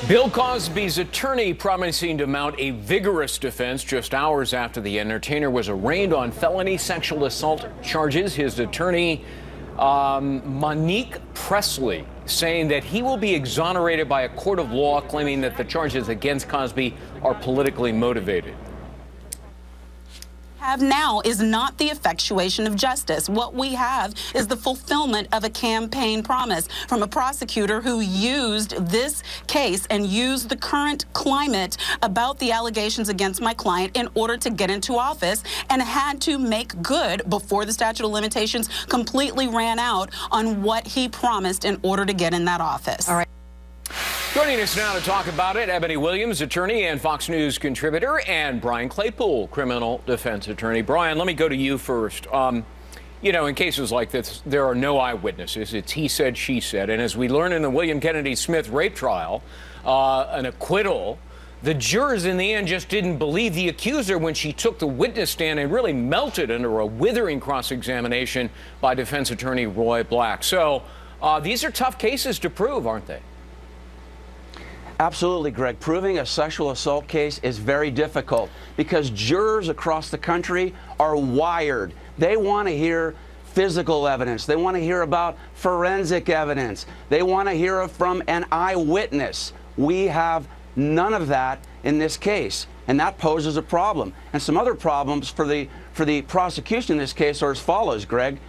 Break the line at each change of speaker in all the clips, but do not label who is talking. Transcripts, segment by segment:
Bill Cosby's attorney promising to mount a vigorous defense just hours after the entertainer was arraigned on felony sexual assault charges. His attorney, Monique Presley, saying that he will be exonerated by a court of law, claiming that the charges against Cosby are politically motivated.
Have now is not the effectuation of justice. What we have is the fulfillment of a campaign promise from a prosecutor who used this case and used the current climate about the allegations against my client in order to get into office, and had to make good before the statute of limitations completely ran out on what he promised in order to get in that office.
All right.
Joining us now to talk about it, Ebony Williams, attorney and Fox News contributor, and Brian Claypool, criminal defense attorney. Brian, let me go to you first. You know, in cases like this, there are no eyewitnesses. It's he said, she said. And as we learned in the William Kennedy Smith rape trial, an acquittal, the jurors in the end just didn't believe the accuser when she took the witness stand and really melted under a withering cross-examination by defense attorney Roy Black. So these are tough cases to prove, aren't they?
Absolutely, Greg. Proving a sexual assault case is very difficult because jurors across the country are wired. They want to hear physical evidence. They want to hear about forensic evidence. They want to hear from an eyewitness. We have none of that in this case, and that poses a problem. And some other problems for the prosecution in this case are as follows, Greg.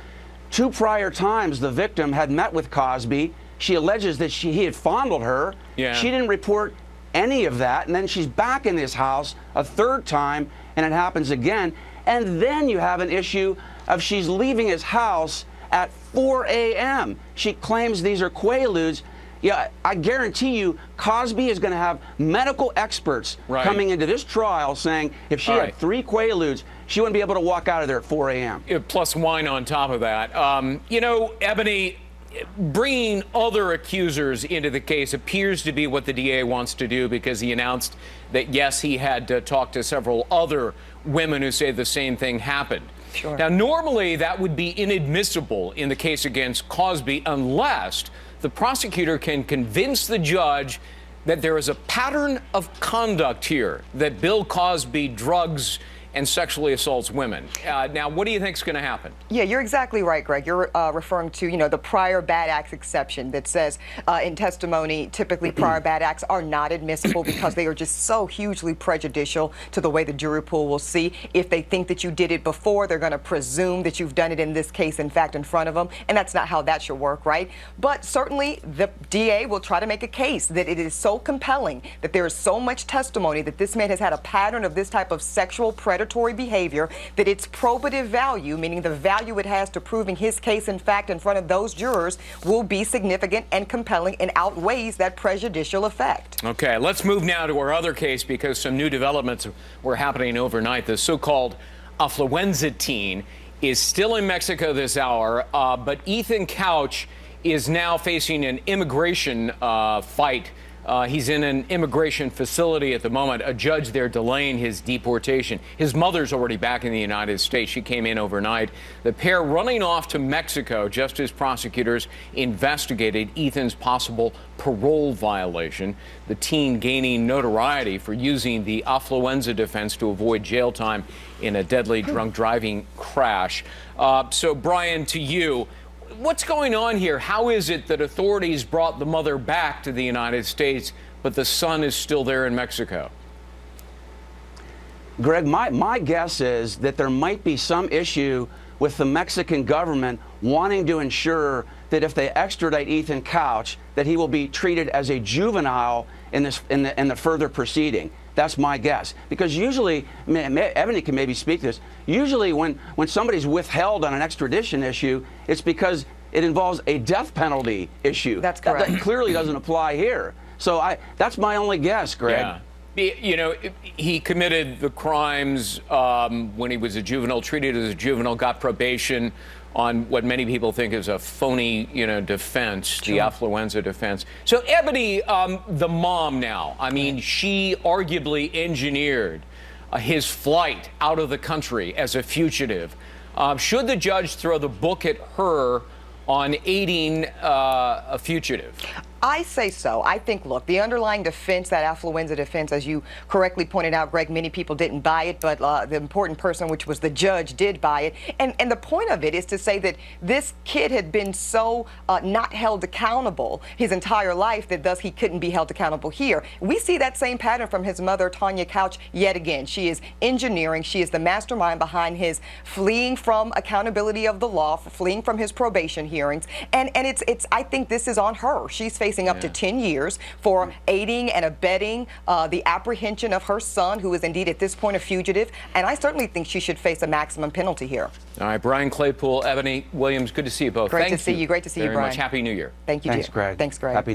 2 prior times the victim had met with Cosby. She alleges that he had fondled her.
Yeah.
She didn't report any of that. And then she's back in his house a 3rd time, and it happens again. And then you have an issue of she's leaving his house at 4 a.m. She claims these are Quaaludes. Yeah, I guarantee you Cosby is going to have medical experts coming into this trial saying if she had 3 Quaaludes, she wouldn't be able to walk out of there at 4 a.m.
Plus wine on top of that. You know, Ebony, bringing other accusers into the case appears to be what the DA wants to do, because he announced that, yes, he had talked to several other women who say the same thing happened.
Sure.
Now, normally that would be inadmissible in the case against Cosby unless the prosecutor can convince the judge that there is a pattern of conduct here, that Bill Cosby drugs and sexually assaults women. Now, what do you think is going to happen?
Yeah, you're exactly right, Greg. You're referring to, the prior bad acts exception that says in testimony, typically prior bad acts are not admissible because they are just so hugely prejudicial to the way the jury pool will see. If they think that you did it before, they're going to presume that you've done it in this case, in fact, in front of them. And that's not how that should work, right? But certainly the DA will try to make a case that it is so compelling, that there is so much testimony that this man has had a pattern of this type of sexual predatory behavior, that its probative value, meaning the value it has to proving his case, in fact, in front of those jurors, will be significant and compelling and outweighs that prejudicial effect.
Okay, let's move now to our other case, because some new developments were happening overnight. The so-called affluenza teen is still in Mexico this hour, but Ethan Couch is now facing an immigration fight. He's in an immigration facility at the moment, a judge there delaying his deportation. His mother's already back in the United States. She came in overnight. The pair running off to Mexico just as prosecutors investigated Ethan's possible parole violation. The teen gaining notoriety for using the affluenza defense to avoid jail time in a deadly drunk driving crash. So, Brian, to you, what's going on here? How is it that authorities brought the mother back to the United States, but the son is still there in Mexico?
Greg, my guess is that there might be some issue with the Mexican government wanting to ensure that if they extradite Ethan Couch, that he will be treated as a juvenile in the further proceeding. That's my guess. Because usually, Ebony can maybe speak to this, usually when somebody's withheld on an extradition issue, it's because it involves a death penalty issue.
That's correct.
That clearly doesn't apply here. So that's my only guess, Greg.
Yeah. You know, he committed the crimes when he was a juvenile, treated as a juvenile, got probation on what many people think is a phony, defense, the affluenza defense. So, Ebony, the mom now, I mean, she arguably engineered his flight out of the country as a fugitive. Should the judge throw the book at her on aiding a fugitive?
I say so. I think, look, the underlying defense, that affluenza defense, as you correctly pointed out, Greg, many people didn't buy it, but the important person, which was the judge, did buy it. And the point of it is to say that this kid had been so not held accountable his entire life that thus he couldn't be held accountable here. We see that same pattern from his mother, Tanya Couch, yet again. She is engineering. She is the mastermind behind his fleeing from accountability of the law, fleeing from his probation hearings. And it's I think this is on her. She's facing up to 10 years for aiding and abetting the apprehension of her son, who is indeed at this point a fugitive. And I certainly think she should face a maximum penalty here.
All right, Brian Claypool, Ebony Williams, good to see you both.
Great to see you. Great to see you, Brian.
Very much. Happy New Year.
Thank you,
Thanks, Greg.
Thanks, Greg.
Happy